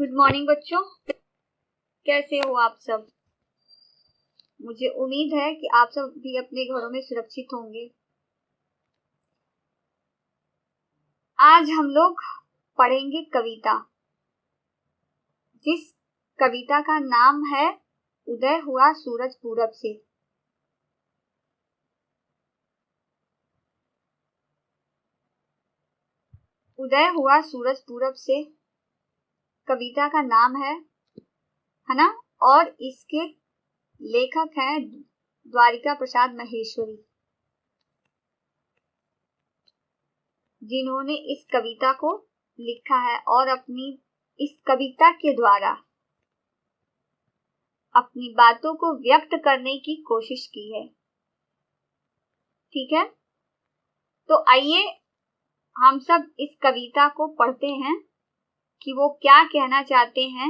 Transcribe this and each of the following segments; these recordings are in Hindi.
गुड मॉर्निंग बच्चों, कैसे हो आप सब। मुझे उम्मीद है कि आप सब भी अपने घरों में सुरक्षित होंगे। आज हम लोग पढ़ेंगे कविता, जिस कविता का नाम है उदय हुआ सूरज पूरब से। उदय हुआ सूरज पूरब से कविता का नाम है ना। और इसके लेखक हैं द्वारिका प्रसाद महेश्वरी, जिन्होंने इस कविता को लिखा है और अपनी इस कविता के द्वारा अपनी बातों को व्यक्त करने की कोशिश की है। ठीक है, तो आइए हम सब इस कविता को पढ़ते हैं कि वो क्या कहना चाहते हैं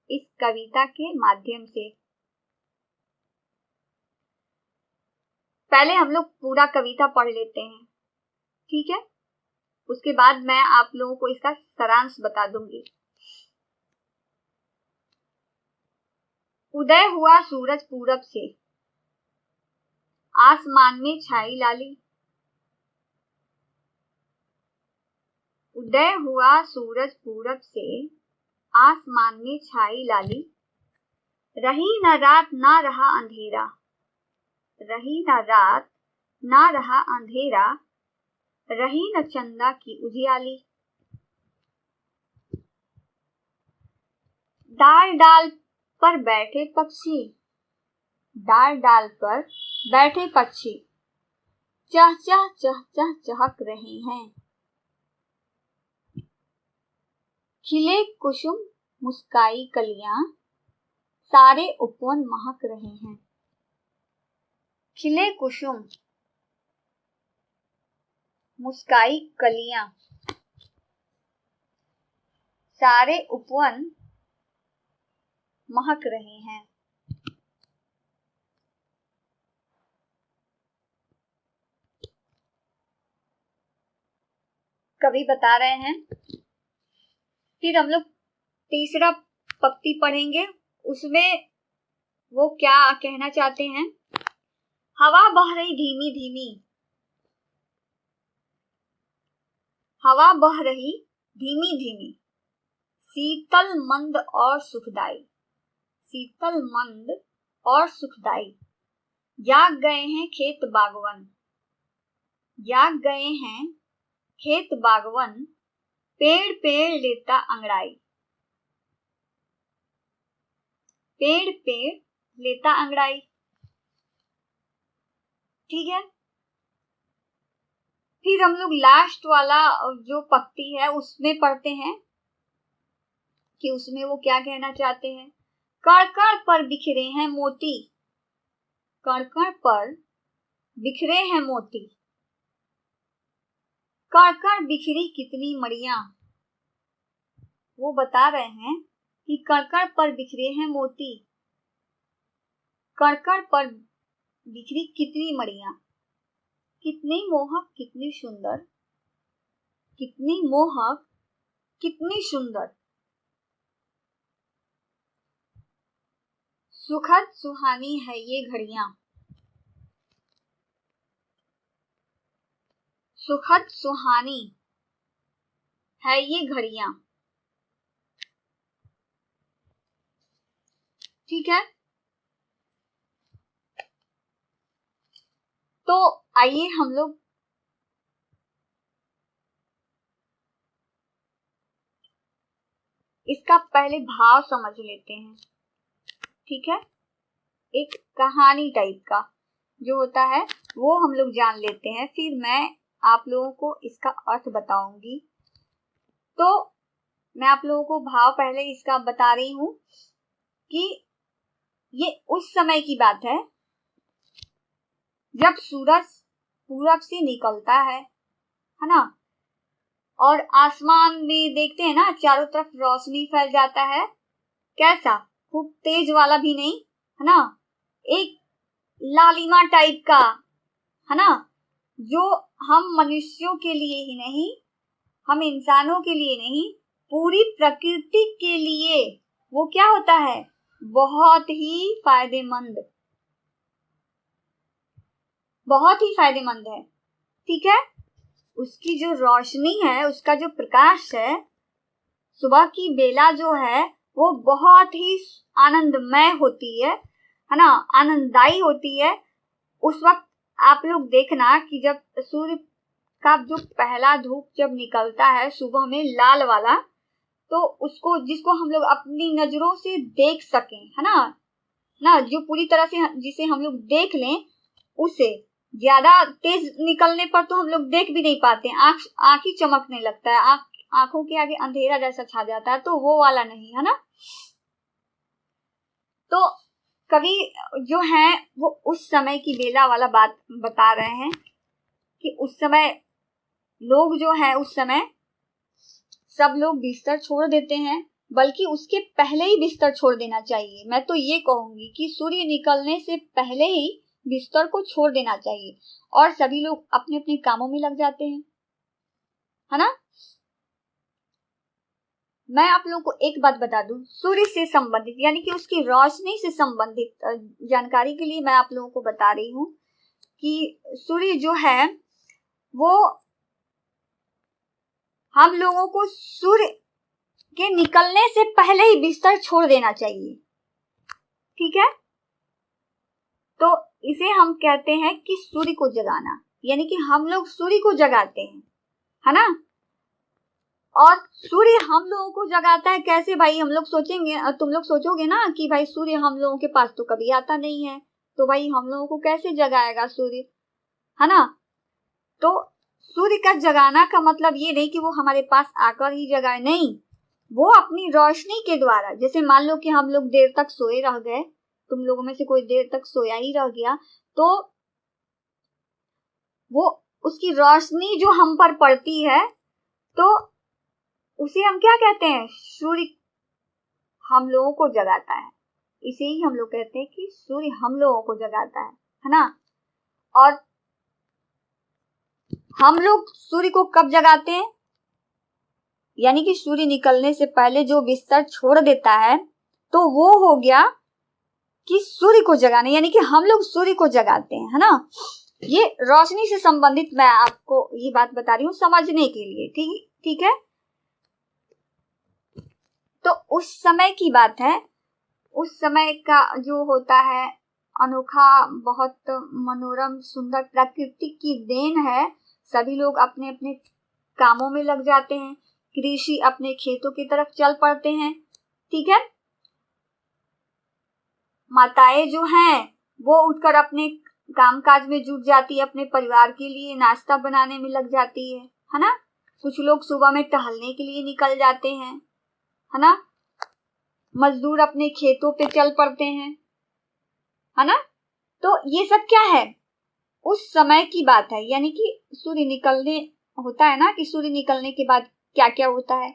इस कविता के माध्यम से। पहले हम लोग पूरा कविता पढ़ लेते हैं, ठीक है। उसके बाद मैं आप लोगों को इसका सारांश बता दूंगी। उदय हुआ सूरज पूरब से, आसमान में छाई लाली। उदय हुआ सूरज पूरब से, आसमान में छाई लाली। रही न रात ना रहा अंधेरा, रही न रात ना रहा अंधेरा, रही न चंदा की उजियाली। डाल डाल पर बैठे पक्षी, डाल डाल पर बैठे पक्षी, चह चह चह चह चहक रहे हैं। खिले कुसुम मुस्काई कलियां, सारे उपवन महक रहे हैं। खिले कुसुम मुस्काई कलियां, सारे उपवन महक रहे हैं। कवि बता रहे हैं। फिर हम लोग तीसरा पंक्ति पढ़ेंगे, उसमें वो क्या कहना चाहते हैं। हवा बह रही धीमी धीमी, हवा बह रही धीमी धीमी, शीतल मंद और सुखदाई, शीतल मंद और सुखदाई। जाग गए हैं खेत बागवन, जाग गए हैं खेत बागवन, पेड़ पेड़ लेता अंगड़ाई, पेड़ पेड़ लेता अंगड़ाई। ठीक है, फिर हम लोग लास्ट वाला जो पंक्ति है उसमें पढ़ते हैं कि उसमें वो क्या कहना चाहते हैं। कण कण पर बिखरे हैं मोती, कण कण पर बिखरे हैं मोती, कण कण बिखरी कितनी मड़ियां। वो बता रहे हैं कि कण कण पर बिखरे हैं मोती, कण कण पर बिखरी कितनी मड़ियां। कितनी मोहक कितनी सुंदर, कितनी मोहक कितनी सुंदर, सुखद सुहानी है ये घड़ियां, सुखद सुहानी है ये घड़ियां। ठीक है, तो आइए हम लोग इसका पहले भाव समझ लेते हैं। ठीक है, एक कहानी टाइप का जो होता है वो हम लोग जान लेते हैं, फिर मैं आप लोगों को इसका अर्थ बताऊंगी। तो मैं आप लोगों को भाव पहले इसका बता रही हूं कि ये उस समय की बात है जब सूरज पूरब से निकलता है ना, और आसमान में देखते हैं ना चारों तरफ रोशनी फैल जाता है। कैसा, खूब तेज वाला भी नहीं है ना, एक लालिमा टाइप का है ना, जो हम मनुष्यों के लिए ही नहीं, हम इंसानों के लिए नहीं, पूरी प्रकृति के लिए वो क्या होता है, बहुत ही फायदेमंद, बहुत ही फायदेमंद है। ठीक है, उसकी जो रोशनी है, उसका जो प्रकाश है, सुबह की बेला जो है वो बहुत ही आनंदमय होती है ना, आनंददायी होती है। उस वक्त आप लोग देखना कि जब सूर्य का जो पहला धूप जब निकलता है सुबह में लाल वाला, तो उसको जिसको हम लोग अपनी नजरों से देख सकें, है ना, जो पूरी तरह से जिसे हम लोग देख लें, उसे ज्यादा तेज निकलने पर तो हम लोग देख भी नहीं पाते, आंख ही चमकने लगता है, आंखों के आगे अंधेरा जैसा छा जाता है, तो वो वाला नहीं, है ना। तो कवि जो है वो उस समय की बेला वाला बात बता रहे हैं कि उस समय लोग जो है, उस समय सब लोग बिस्तर छोड़ देते हैं, बल्कि उसके पहले ही बिस्तर छोड़ देना चाहिए। मैं तो ये कहूंगी कि सूर्य निकलने से पहले ही बिस्तर को छोड़ देना चाहिए, और सभी लोग अपने अपने कामों में लग जाते हैं, है ना। मैं आप लोगों को एक बात बता दूं, सूर्य से संबंधित यानी कि उसकी रोशनी से संबंधित जानकारी के लिए मैं आप लोगों को बता रही हूं कि सूर्य जो है वो हम लोगों को सूर्य के निकलने से पहले ही बिस्तर छोड़ देना चाहिए। ठीक है, तो इसे हम कहते हैं कि सूर्य को जगाना, यानी कि हम लोग सूर्य को जगाते हैं, है ना। और सूर्य हम लोगों को जगाता है कैसे भाई, हम लोग सोचेंगे, तुम लोग सोचोगे ना कि भाई सूर्य हम लोगों के पास तो कभी आता नहीं है, तो भाई हम लोगों को कैसे जगाएगा सूर्य, है ना। तो सूर्य का जगाना का मतलब ये नहीं कि वो हमारे पास आकर ही जगाए, नहीं, वो अपनी रोशनी के द्वारा, जैसे मान लो कि हम लोग देर तक सोए रह गए, तुम लोगों में से कोई देर तक सोया ही रह गया, तो वो उसकी रोशनी जो हम पर पड़ती है, तो उसे हम क्या कहते हैं, सूर्य हम लोगों को जगाता है। इसे ही हम लोग कहते हैं कि सूर्य हम लोगों को जगाता है ना। और हम लोग सूर्य को कब जगाते हैं, यानी कि सूर्य निकलने से पहले जो बिस्तर छोड़ देता है, तो वो हो गया कि सूर्य को जगाने, यानी कि हम लोग सूर्य को जगाते हैं, है ना। ये रोशनी से संबंधित मैं आपको ये बात बता रही हूँ समझने के लिए, ठीक है। तो उस समय की बात है, उस समय का जो होता है अनोखा, बहुत मनोरम सुंदर प्रकृति की देन है। सभी लोग अपने अपने कामों में लग जाते हैं, कृषि अपने खेतों की तरफ चल पड़ते हैं। ठीक है, माताएं जो हैं वो उठकर अपने कामकाज में जुट जाती है, अपने परिवार के लिए नाश्ता बनाने में लग जाती है ना। कुछ लोग सुबह में टहलने के लिए निकल जाते हैं, है ना। मजदूर अपने खेतों पे चल पड़ते हैं, है ना। तो ये सब क्या है, उस समय की बात है, यानी कि सूर्य निकलने होता है ना, कि सूर्य निकलने के बाद क्या क्या होता है,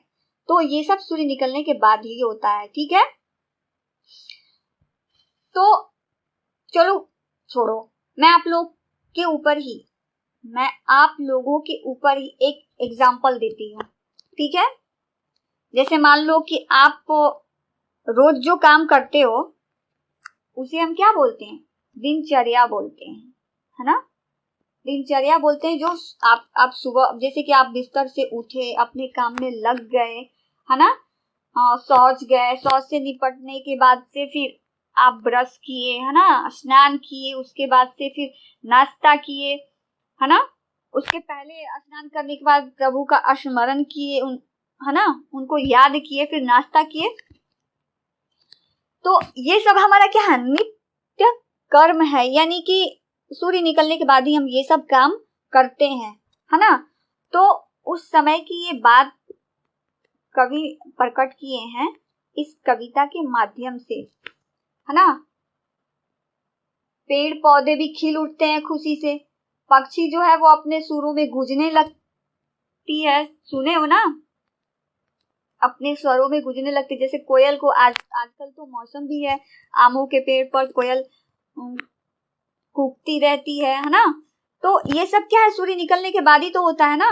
तो ये सब सूर्य निकलने के बाद ही होता है। ठीक है, तो चलो छोड़ो, मैं आप लोगों के ऊपर ही एक एग्जाम्पल देती हूँ। ठीक है, जैसे मान लो कि आप रोज जो काम करते हो उसे हम क्या बोलते हैं, दिनचर्या बोलते हैं, है ना। दिनचर्या बोलते हैं जो आप सुबह, जैसे कि आप बिस्तर से उठे, अपने काम में लग गए, है ना, शौच गए, शौच से निपटने के बाद से फिर आप ब्रश किए, है ना, स्नान किए, उसके बाद से फिर नाश्ता किए, है ना। उसके पहले स्नान करने के बाद प्रभु का स्मरण किए, है ना, उनको याद किए, फिर नाश्ता किए। तो ये सब हमारा क्या है, नित्य कर्म है, यानी कि सूर्य निकलने के बाद ही हम ये सब काम करते हैं, है ना। तो उस समय की ये बात कवि प्रकट किए हैं इस कविता के माध्यम से, है ना। पेड़ पौधे भी खिल उठते हैं खुशी से, पक्षी जो है वो अपने सुरों में गूंजने लगती है, सुने हो ना, अपने स्वरों में गूंजने लगती है। जैसे कोयल को आजकल तो मौसम भी है, आमों के पेड़ पर कोयल कूकती रहती है ना। तो ये सब क्या है, सूर्य निकलने के बाद ही तो होता है ना।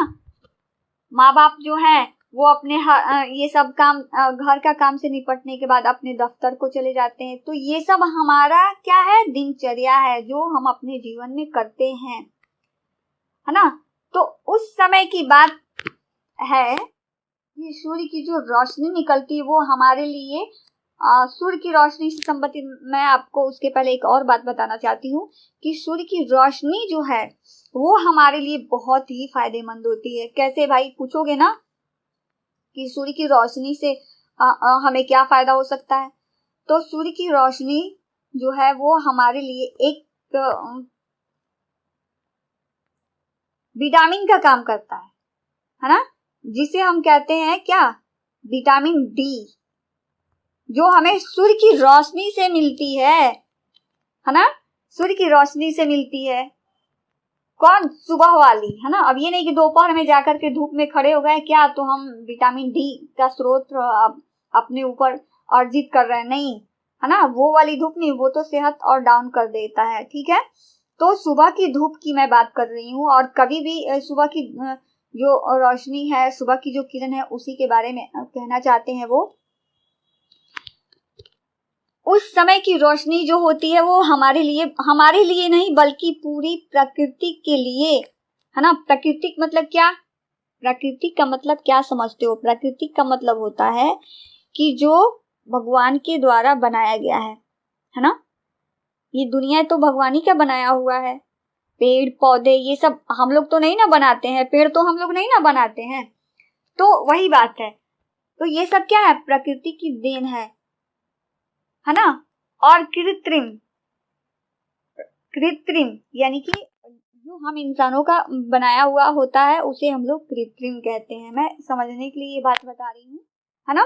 माँ बाप जो है वो अपने ये सब काम घर का काम से निपटने के बाद अपने दफ्तर को चले जाते हैं। तो ये सब हमारा क्या है, दिनचर्या है जो हम अपने जीवन में करते हैं, है ना। तो उस समय की बात है कि सूर्य की जो रोशनी निकलती है वो हमारे लिए सूर्य की रोशनी से संबंधित मैं आपको उसके पहले एक और बात बताना चाहती हूँ कि सूर्य की रोशनी जो है वो हमारे लिए बहुत ही फायदेमंद होती है। कैसे भाई, पूछोगे ना कि सूर्य की रोशनी से हमें क्या फायदा हो सकता है। तो सूर्य की रोशनी जो है वो हमारे लिए एक विटामिन का काम करता है ना, जिसे हम कहते हैं क्या, विटामिन डी, जो हमें सूर्य की रोशनी से मिलती है ना, सूर्य की रोशनी से मिलती है। कौन, सुबह वाली, है ना। अब ये नहीं कि दोपहर में जाकर के धूप में खड़े हो गए क्या तो हम विटामिन डी का स्रोत अपने ऊपर अर्जित कर रहे हैं, नहीं, है ना। वो वाली धूप नहीं, वो तो सेहत और डाउन कर देता है, ठीक है। तो सुबह की धूप की मैं बात कर रही हूँ, और कभी भी सुबह की जो रोशनी है, सुबह की जो किरण है, उसी के बारे में कहना चाहते हैं। वो उस समय की रोशनी जो होती है वो हमारे लिए नहीं बल्कि पूरी प्रकृति के लिए, है ना। प्रकृति मतलब क्या, प्रकृति का मतलब क्या समझते हो। प्रकृति का मतलब होता है कि जो भगवान के द्वारा बनाया गया है ना। ये दुनिया तो भगवान ही का बनाया हुआ है। पेड़ पौधे ये सब हम लोग तो नहीं ना बनाते हैं, पेड़ तो हम लोग नहीं ना बनाते हैं। तो वही बात है, तो ये सब क्या है, प्रकृति की देन है ना। और कृत्रिम यानी कि जो हम इंसानों का बनाया हुआ होता है उसे हम लोग कृत्रिम कहते हैं। मैं समझने के लिए ये बात बता रही हूँ, है ना।